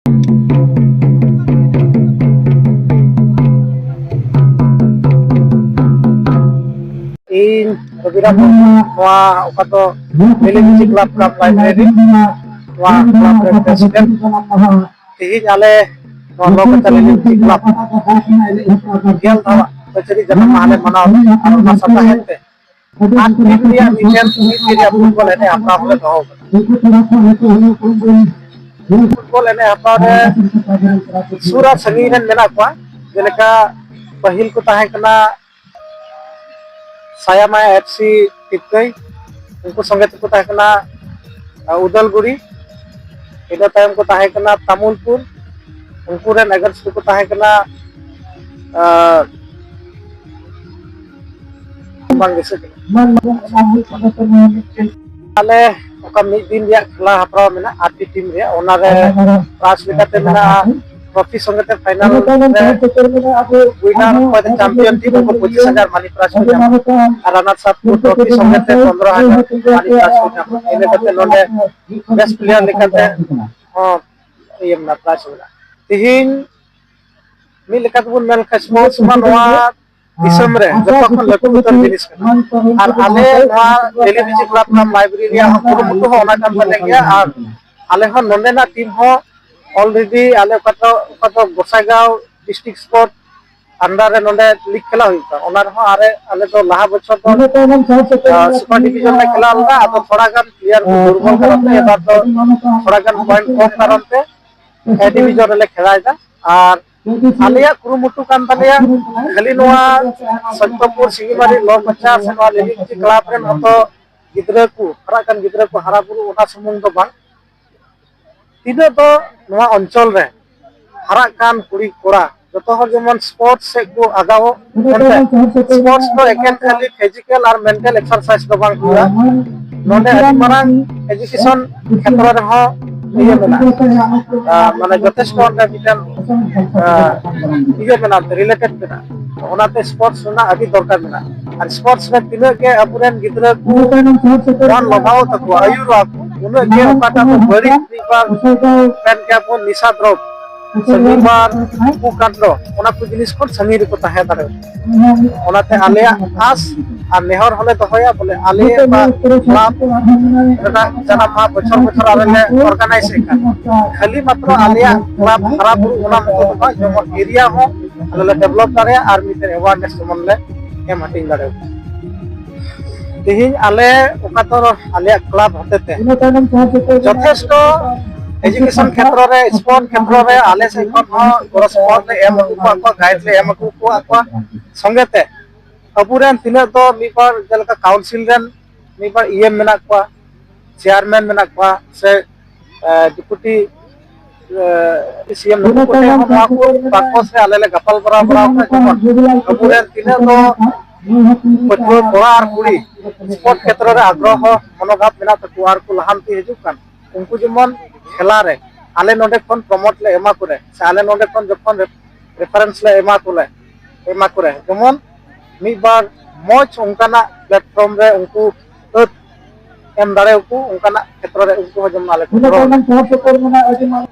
इन रविराम मिली club club library club president तीन आले लोकताली क्लब गेल धावा कचरी जन्म माले मनाव सप्ताह हेते आठ दिन रिया मिशन रिया फुटबॉल एने अपना होले दहो फुटबॉल एने अपना सूरत संगी रन मेना को जेलेका पहिल को ताहे कना सायामा एफसी टिपकई उनको संगे को ताहे कना उदलगुड़ी इना टाइम को ताहे कना तामुलपुर उनको रेन अगस्त को ताहे कना आले ओका मिद दिन रिया खेला हपरा मेना आटी टीम रिया ओना रे प्राइज लेकाते मेना ट्रॉफी संगते फाइनल विनर पद चैंपियन टीम को 25,000 मानी प्राइज को जाम और रनर्स अप को ट्रॉफी संगते 15,000 मानी प्राइज को जाम इने कते नोने बेस्ट प्लेयर लेकाते ये मेना प्राइज होगा तिहिन मी लेकाते बुन मेल स्पोर्ट्स मनवा दिसम रे जतखन लटु उतर जिनिस और आले ना टेलीविजन क्लब नाम लाइब्रेरी रिया पुरो मुटु हो ओना काम बने गया और आले हो नोने ना टीम हो ऑलरेडी आले कतो गोसाईगांव डिस्ट्रिक्ट स्पोर्ट अंडर रे नोने लीग खेला हुईता ओना रे आरे आले तो लाहा बछर तो सुपर डिवीजन में खेला लगा अब थोड़ा गन प्लेयर को दुर्बल करते एबार तो थोड़ा गन पॉइंट कम करते ए डिवीजन रे खेलायदा और आलिया कुरुमुटु कान तालिया खाली नोआ सत्तपुर सिंगीमारी लो बच्चा से नोआ लेली क्लब रेन हतो गिद्रा को हराकान गिद्रा को हरापुरु ओटा सुमुंग दो बांग तिना तो नोआ अंचल रे हराकान कुड़ी कोड़ा जतो हर जेमन स्पोर्ट्स से को आगाओ स्पोर्ट्स तो एकेन खाली फिजिकल और मेंटल एक्सरसाइज दो बांग हुआ नोने अति मारांग एजुकेशन क्षेत्र रे हो ये मेना माने जथेष्ट ओंडे मिटन ये मेना रिलेटेड मेना ओनाते स्पोर्ट्स ना अति दरकार मेना और स्पोर्ट्स में तिना के अपुरेन गिद्रा को वन लगाओ तको आयुरा को उन के ओकाटा को बड़ी बार पेन के अपन निशा द्रव समीबार को काटलो ओना को जिनिस को समीर को ताहे दारे ओनाते आले आस और नेहर हले तो होया बोले आले क्लब रना जना मा बछर बछर आले ऑर्गेनाइज का खाली मात्र आलिया क्लब खराब ओना तो बा जेमन एरिया हो आले डेवलप दारे और मिते अवेयरनेस मन ले एम हटिंग दारे तिहिन आले ओका तो आलिया क्लब हतेते जथेष्ट एजुकेशन क्षेत्र रे स्पोर्ट क्षेत्र रे आले से कोन स्पोर्ट रे एम को गाइड ले एम को संगेते अपुरेन तिना तो मिबार जलका काउंसिल रेन मिबार ईएम मेना को चेयरमैन मेना को से डिप्यूटी सीएम नको को हम को पाको से आले ले गपल बरा बरा अपुरेन तिना तो पटो बड़ा और कुड़ी स्पोर्ट क्षेत्र रे आग्रह मनोभाव मेना तो आर को लहांती हजुकान उनको जेमन खेला रे आले नोडे कोन प्रमोट ले एमा करे से आले नोडे कोन जखन रेफरेंस ले एमा करे जेमन मी बार मोच उनकाना प्लेटफॉर्म रे उनको एम दारे को उनकाना क्षेत्र रे उनको जम आले